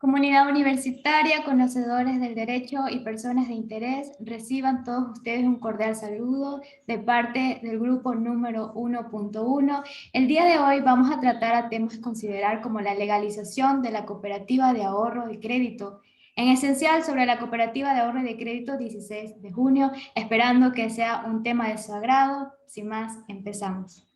Comunidad universitaria, conocedores del derecho y personas de interés, reciban todos ustedes un cordial saludo de parte del grupo número 1.1. El día de hoy vamos a tratar a temas a considerar como la legalización de la cooperativa de ahorro de crédito, en esencial sobre la cooperativa de ahorro de crédito 16 de junio, esperando que sea un tema de su agrado. Sin más, empezamos.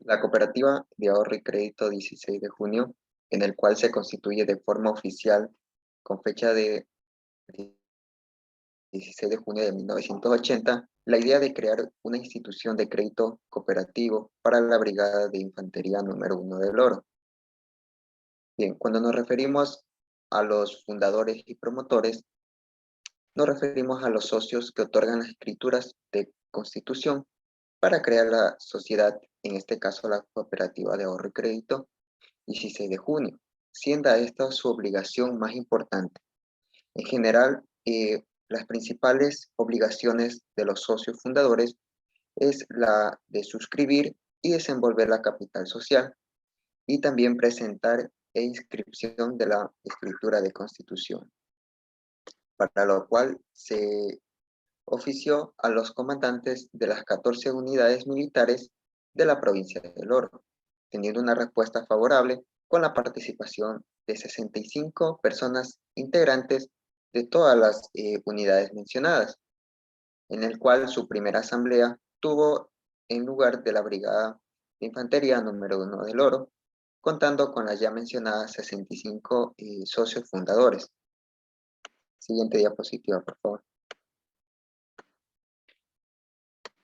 La Cooperativa de Ahorro y Crédito 16 de junio, en el cual se constituye de forma oficial con fecha de 16 de junio de 1980, la idea de crear una institución de crédito cooperativo para la Brigada de Infantería número 1 del Oro. Bien, cuando nos referimos a los fundadores y promotores, nos referimos a los socios que otorgan las escrituras de constitución para crear la sociedad, en este caso la Cooperativa de Ahorro y Crédito 16 de junio, siendo esta su obligación más importante. En general, las principales obligaciones de los socios fundadores es la de suscribir y desenvolver la capital social y también presentar e inscripción de la escritura de constitución, para lo cual se ofició a los comandantes de las 14 unidades militares de la provincia del Oro, teniendo una respuesta favorable con la participación de 65 personas integrantes de todas las unidades mencionadas, en el cual su primera asamblea tuvo en lugar de la Brigada de Infantería número 1 del Oro, contando con las ya mencionadas 65 socios fundadores. Siguiente diapositiva, por favor.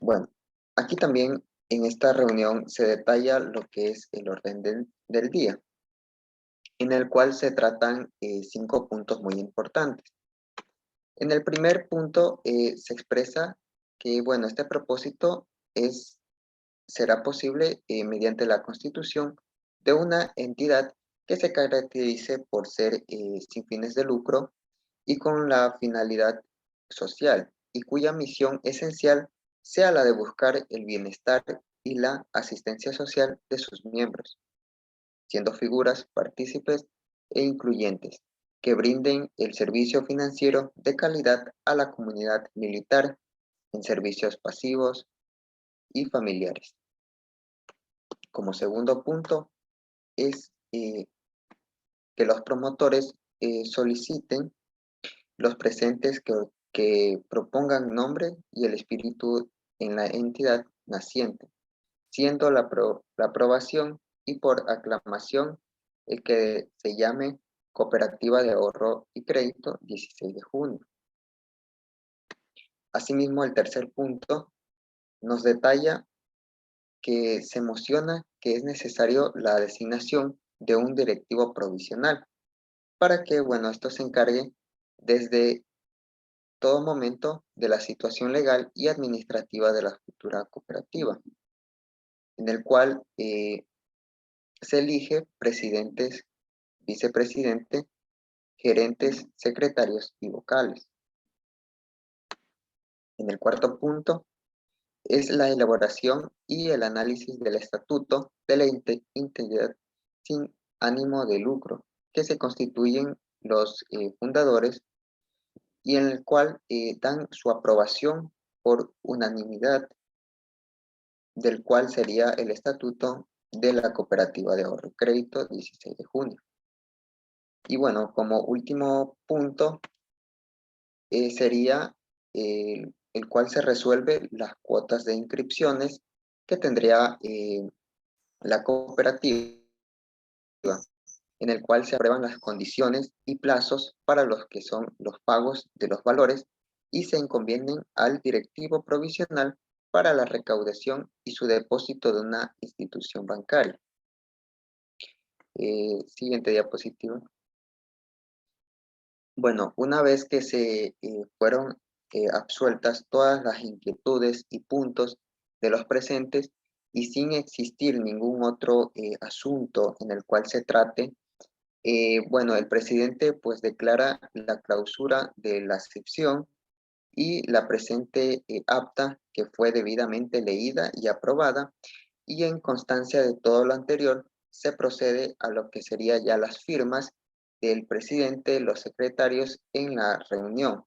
Bueno, aquí también en esta reunión se detalla lo que es el orden del día, en el cual se tratan 5 puntos muy importantes. En el primer punto se expresa que, bueno, este propósito será posible mediante la constitución de una entidad que se caracterice por ser sin fines de lucro y con la finalidad social, y cuya misión esencial sea la de buscar el bienestar y la asistencia social de sus miembros, siendo figuras partícipes e incluyentes, que brinden el servicio financiero de calidad a la comunidad militar en servicios pasivos y familiares. Como segundo punto es que los promotores soliciten los presentes que propongan nombre y el espíritu en la entidad naciente, siendo la aprobación y por aclamación el que se llame Cooperativa de Ahorro y Crédito 16 de junio. Asimismo, el tercer punto nos detalla que se emociona que es necesario la designación de un directivo provisional para que, bueno, esto se encargue desde todo momento de la situación legal y administrativa de la futura cooperativa, en el cual se elige presidentes, vicepresidente, gerentes, secretarios y vocales. En el cuarto punto es la elaboración y el análisis del estatuto de la entidad sin ánimo de lucro, que se constituyen los fundadores y en el cual dan su aprobación por unanimidad, del cual sería el estatuto de la Cooperativa de Ahorro y Crédito 16 de junio. Y bueno, como último punto sería el cual se resuelve las cuotas de inscripciones que tendría la cooperativa, en el cual se aprueban las condiciones y plazos para los que son los pagos de los valores y se encomienden al directivo provisional para la recaudación y su depósito de una institución bancaria. Siguiente diapositiva. Bueno, una vez que se fueron absueltas todas las inquietudes y puntos de los presentes y sin existir ningún otro asunto en el cual se trate, bueno, el presidente pues declara la clausura de la sección y la presente acta que fue debidamente leída y aprobada, y en constancia de todo lo anterior, se procede a lo que sería ya las firmas del presidente, los secretarios en la reunión,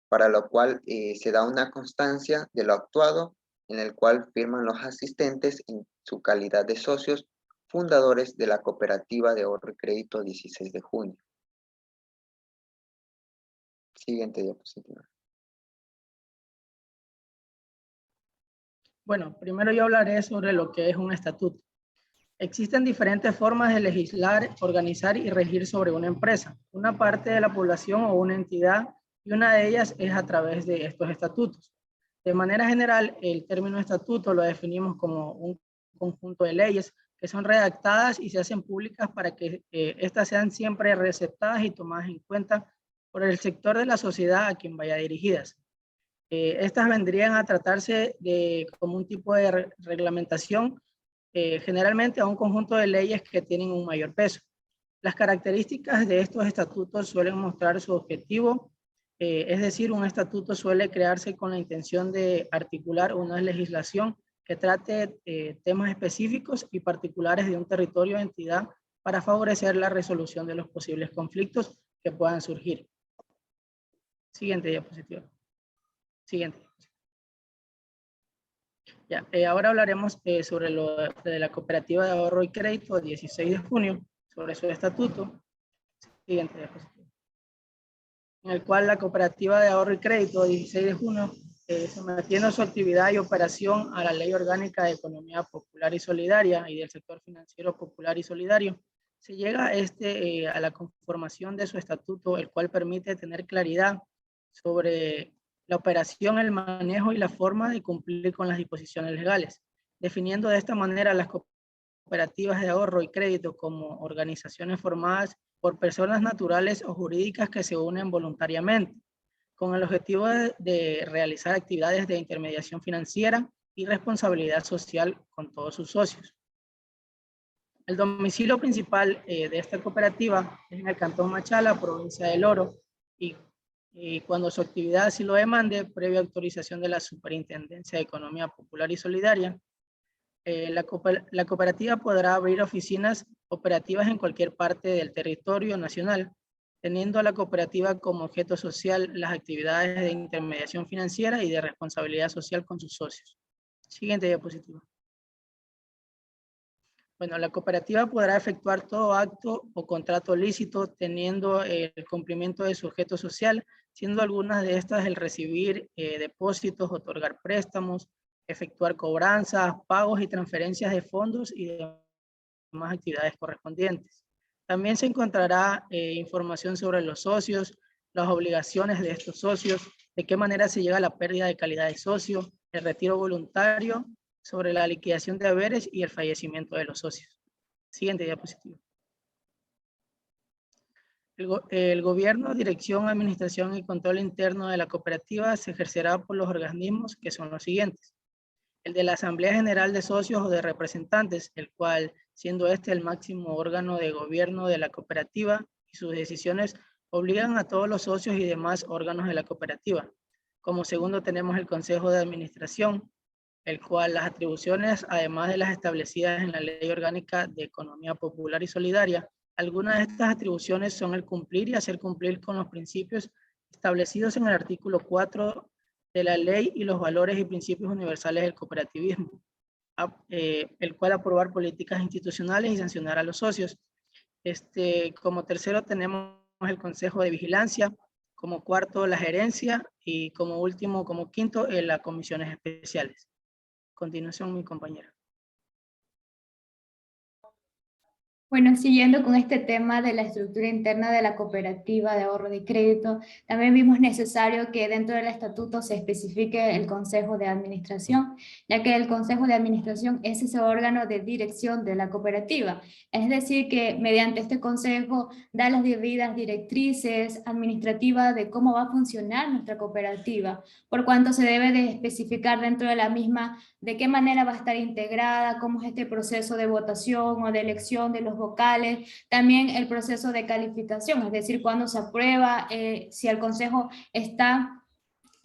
para lo cual se da una constancia de lo actuado, en el cual firman los asistentes en su calidad de socios fundadores de la Cooperativa de Ahorro y Crédito 16 de junio. Siguiente diapositiva. Bueno, primero yo hablaré sobre lo que es un estatuto. Existen diferentes formas de legislar, organizar y regir sobre una empresa, una parte de la población o una entidad, y una de ellas es a través de estos estatutos. De manera general, el término estatuto lo definimos como un conjunto de leyes que son redactadas y se hacen públicas para que éstas sean siempre receptadas y tomadas en cuenta por el sector de la sociedad a quien vaya dirigidas. Estas vendrían a tratarse de como un tipo de reglamentación, generalmente a un conjunto de leyes que tienen un mayor peso. Las características de estos estatutos suelen mostrar su objetivo, es decir, un estatuto suele crearse con la intención de articular una legislación que trate temas específicos y particulares de un territorio o entidad para favorecer la resolución de los posibles conflictos que puedan surgir. Siguiente diapositiva. Siguiente. Ya, ahora hablaremos sobre lo de la Cooperativa de Ahorro y Crédito 16 de junio, sobre su estatuto. Siguiente diapositiva. En el cual la Cooperativa de Ahorro y Crédito 16 de junio, sometiendo su actividad y operación a la Ley Orgánica de Economía Popular y Solidaria y del Sector Financiero Popular y Solidario, se llega a la conformación de su estatuto, el cual permite tener claridad sobre la operación, el manejo y la forma de cumplir con las disposiciones legales, definiendo de esta manera las cooperativas de ahorro y crédito como organizaciones formadas por personas naturales o jurídicas que se unen voluntariamente, con el objetivo de realizar actividades de intermediación financiera y responsabilidad social con todos sus socios. El domicilio principal de esta cooperativa es en el Cantón Machala, provincia del Oro, y cuando su actividad así lo demande, previa autorización de la Superintendencia de Economía Popular y Solidaria, la cooperativa podrá abrir oficinas operativas en cualquier parte del territorio nacional, teniendo a la cooperativa como objeto social las actividades de intermediación financiera y de responsabilidad social con sus socios. Siguiente diapositiva. Bueno, la cooperativa podrá efectuar todo acto o contrato lícito teniendo el cumplimiento de su objeto social, siendo algunas de estas el recibir depósitos, otorgar préstamos, efectuar cobranzas, pagos y transferencias de fondos y demás actividades correspondientes. También se encontrará información sobre los socios, las obligaciones de estos socios, de qué manera se llega a la pérdida de calidad de socio, el retiro voluntario, sobre la liquidación de haberes y el fallecimiento de los socios. Siguiente diapositiva. El gobierno, dirección, administración y control interno de la cooperativa se ejercerá por los organismos que son los siguientes. El de la Asamblea General de Socios o de Representantes, el cual, siendo este el máximo órgano de gobierno de la cooperativa, y sus decisiones obligan a todos los socios y demás órganos de la cooperativa. Como segundo tenemos el Consejo de Administración, el cual las atribuciones, además de las establecidas en la Ley Orgánica de Economía Popular y Solidaria, algunas de estas atribuciones son el cumplir y hacer cumplir con los principios establecidos en el artículo 4 de la ley y los valores y principios universales del cooperativismo, el cual aprobar políticas institucionales y sancionar a los socios. Como tercero tenemos el Consejo de Vigilancia, como cuarto la gerencia y como último, como quinto, las comisiones especiales. Continuación, mi compañera. Bueno, siguiendo con este tema de la estructura interna de la cooperativa de ahorro de crédito, también vimos necesario que dentro del estatuto se especifique el Consejo de Administración, ya que el Consejo de Administración es ese órgano de dirección de la cooperativa. Es decir, que mediante este consejo da las debidas directrices administrativas de cómo va a funcionar nuestra cooperativa, por cuanto se debe de especificar dentro de la misma de qué manera va a estar integrada, cómo es este proceso de votación o de elección de los vocales, también el proceso de calificación, es decir, cuando se aprueba, si el consejo está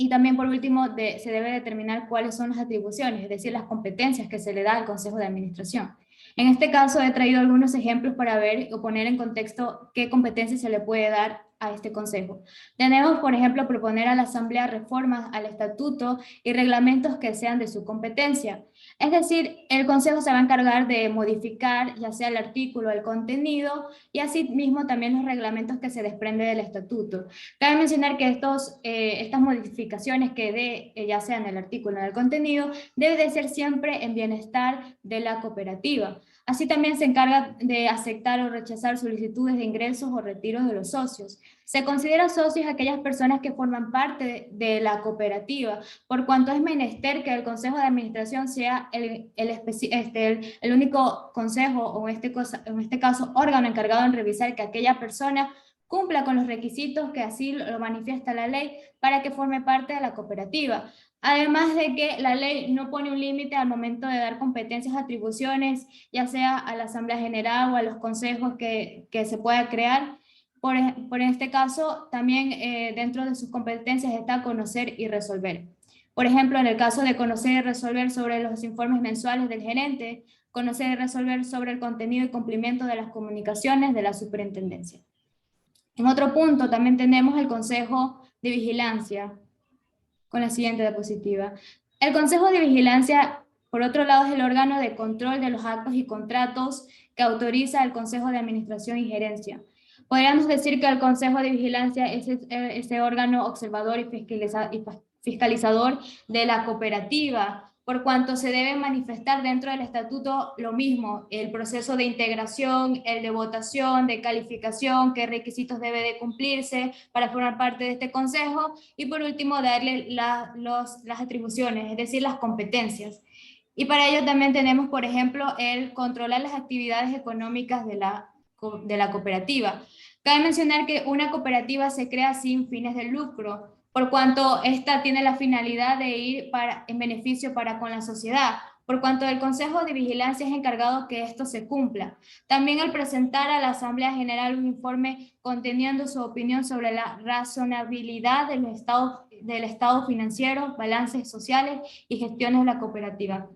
Y también, por último, se debe determinar cuáles son las atribuciones, es decir, las competencias que se le da al Consejo de Administración. En este caso, he traído algunos ejemplos para ver o poner en contexto qué competencias se le puede dar a este Consejo. Tenemos, por ejemplo, proponer a la Asamblea reformas al Estatuto y reglamentos que sean de su competencia. Es decir, el Consejo se va a encargar de modificar ya sea el artículo, el contenido y asimismo también los reglamentos que se desprenden del Estatuto. Cabe mencionar que estas modificaciones que dé, ya sea en el artículo o en el contenido, debe de ser siempre en bienestar de la cooperativa. Así también se encarga de aceptar o rechazar solicitudes de ingresos o retiros de los socios. Se considera socios aquellas personas que forman parte de la cooperativa, por cuanto es menester que el Consejo de Administración sea el único consejo, o en este caso órgano encargado en revisar que aquella persona cumpla con los requisitos que así lo manifiesta la ley para que forme parte de la cooperativa. Además de que la ley no pone un límite al momento de dar competencias, atribuciones, ya sea a la Asamblea General o a los consejos que se pueda crear. Por este caso, también dentro de sus competencias está conocer y resolver. Por ejemplo, en el caso de conocer y resolver sobre los informes mensuales del gerente, conocer y resolver sobre el contenido y cumplimiento de las comunicaciones de la superintendencia. En otro punto también tenemos el Consejo de Vigilancia, con la siguiente diapositiva. El Consejo de Vigilancia, por otro lado, es el órgano de control de los actos y contratos que autoriza el Consejo de Administración y Gerencia. Podríamos decir que el Consejo de Vigilancia es ese órgano observador y fiscalizador de la cooperativa, por cuanto se debe manifestar dentro del estatuto lo mismo, el proceso de integración, el de votación, de calificación, qué requisitos debe de cumplirse para formar parte de este consejo, y por último darle las atribuciones, es decir, las competencias. Y para ello también tenemos, por ejemplo, el controlar las actividades económicas de la cooperativa. Cabe mencionar que una cooperativa se crea sin fines de lucro, por cuanto esta tiene la finalidad de ir en beneficio para con la sociedad, por cuanto el Consejo de Vigilancia es encargado que esto se cumpla. También al presentar a la Asamblea General un informe conteniendo su opinión sobre la razonabilidad del estado financiero, balances sociales y gestiones de la cooperativa.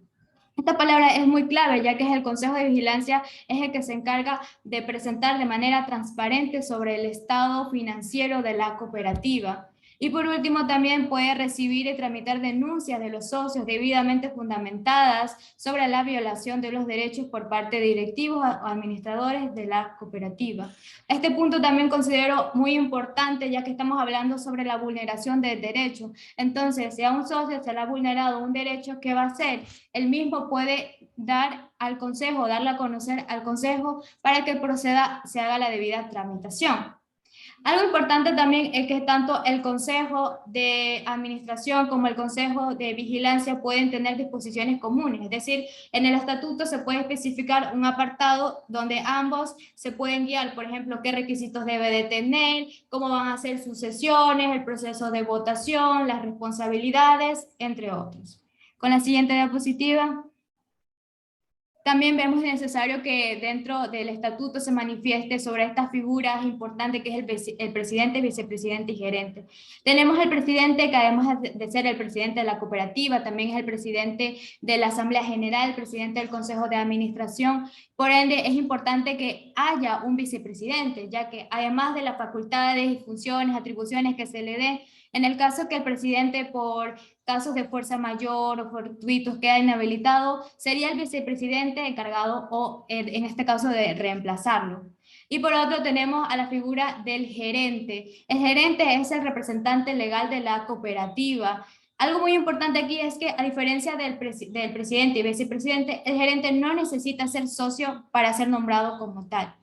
Esta palabra es muy clave, ya que el Consejo de Vigilancia es el que se encarga de presentar de manera transparente sobre el estado financiero de la cooperativa. Y por último, también puede recibir y tramitar denuncias de los socios debidamente fundamentadas sobre la violación de los derechos por parte de directivos o administradores de la cooperativa. Este punto también considero muy importante, ya que estamos hablando sobre la vulneración del derecho. Entonces, si a un socio se le ha vulnerado un derecho, ¿qué va a hacer? El mismo puede dar al consejo, darle a conocer al consejo para que se haga la debida tramitación. Algo importante también es que tanto el Consejo de Administración como el Consejo de Vigilancia pueden tener disposiciones comunes, es decir, en el estatuto se puede especificar un apartado donde ambos se pueden guiar, por ejemplo, qué requisitos debe de tener, cómo van a ser sus sesiones, el proceso de votación, las responsabilidades, entre otros. Con la siguiente diapositiva. También vemos necesario que dentro del estatuto se manifieste sobre estas figuras importantes que es el presidente, vicepresidente y gerente. Tenemos el presidente, que además de ser el presidente de la cooperativa, también es el presidente de la Asamblea General, el presidente del Consejo de Administración. Por ende, es importante que haya un vicepresidente, ya que además de las facultades y funciones, atribuciones que se le den, en el caso que el presidente por casos de fuerza mayor o fortuitos queda inhabilitado, sería el vicepresidente encargado o en este caso de reemplazarlo. Y por otro tenemos a la figura del gerente. El gerente es el representante legal de la cooperativa. Algo muy importante aquí es que a diferencia del presidente y vicepresidente, el gerente no necesita ser socio para ser nombrado como tal.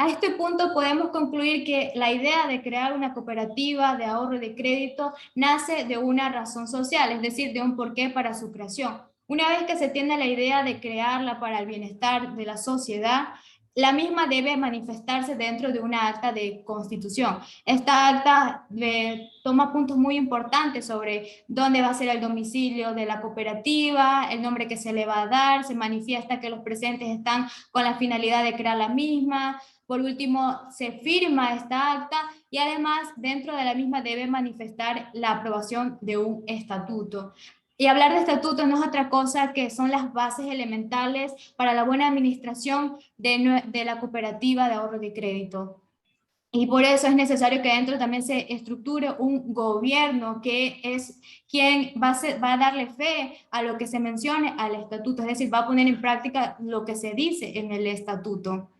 A este punto podemos concluir que la idea de crear una cooperativa de ahorro y de crédito nace de una razón social, es decir, de un porqué para su creación. Una vez que se tiene la idea de crearla para el bienestar de la sociedad, la misma debe manifestarse dentro de una acta de constitución. Esta acta toma puntos muy importantes sobre dónde va a ser el domicilio de la cooperativa, el nombre que se le va a dar, se manifiesta que los presentes están con la finalidad de crear la misma. Por último, se firma esta acta y además dentro de la misma debe manifestar la aprobación de un estatuto. Y hablar de estatutos no es otra cosa que son las bases elementales para la buena administración de la cooperativa de ahorro de crédito. Y por eso es necesario que dentro también se estructure un gobierno que es quien va a darle fe a lo que se mencione al estatuto, es decir, va a poner en práctica lo que se dice en el estatuto.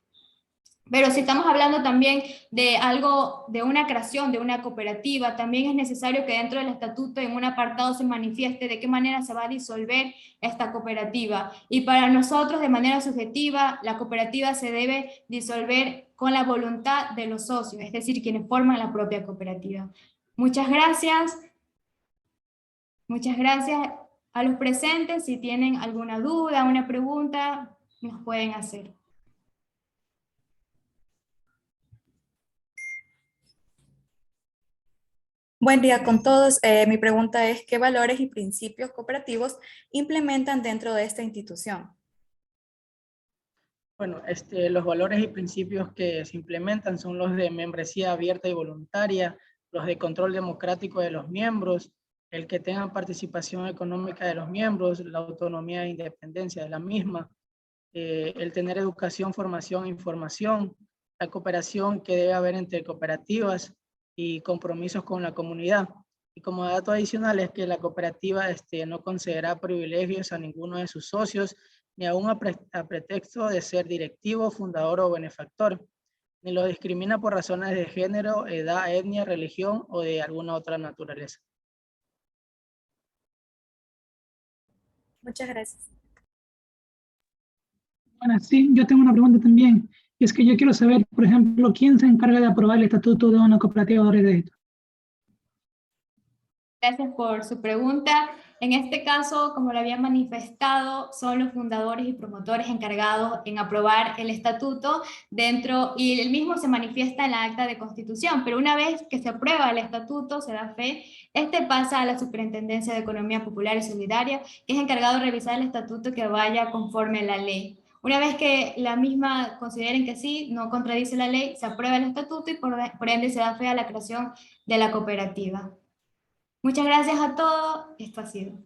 Pero si estamos hablando también de algo, de una creación, de una cooperativa, también es necesario que dentro del estatuto en un apartado se manifieste de qué manera se va a disolver esta cooperativa. Y para nosotros, de manera subjetiva, la cooperativa se debe disolver con la voluntad de los socios, es decir, quienes forman la propia cooperativa. Muchas gracias. Muchas gracias a los presentes. Si tienen alguna duda, una pregunta, nos pueden hacer. Buen día con todos. Mi pregunta es, ¿qué valores y principios cooperativos implementan dentro de esta institución? Bueno, los valores y principios que se implementan son los de membresía abierta y voluntaria, los de control democrático de los miembros, el que tengan participación económica de los miembros, la autonomía e independencia de la misma, el tener educación, formación e información, la cooperación que debe haber entre cooperativas y compromisos con la comunidad. Y como dato adicional es que la cooperativa no concederá privilegios a ninguno de sus socios, ni aún a pretexto de ser directivo, fundador o benefactor, ni lo discrimina por razones de género, edad, etnia, religión o de alguna otra naturaleza. Muchas gracias. Bueno, sí, yo tengo una pregunta también. Y es que yo quiero saber, por ejemplo, ¿quién se encarga de aprobar el estatuto de una cooperativa de ahorro y crédito? Gracias por su pregunta. En este caso, como lo había manifestado, son los fundadores y promotores encargados en aprobar el estatuto dentro, y el mismo se manifiesta en la acta de constitución, pero una vez que se aprueba el estatuto, se da fe, pasa a la Superintendencia de Economía Popular y Solidaria, que es encargado de revisar el estatuto que vaya conforme a la ley. Una vez que la misma consideren que sí, no contradice la ley, se aprueba el estatuto y por ende se da fe a la creación de la cooperativa. Muchas gracias a todos. Esto ha sido.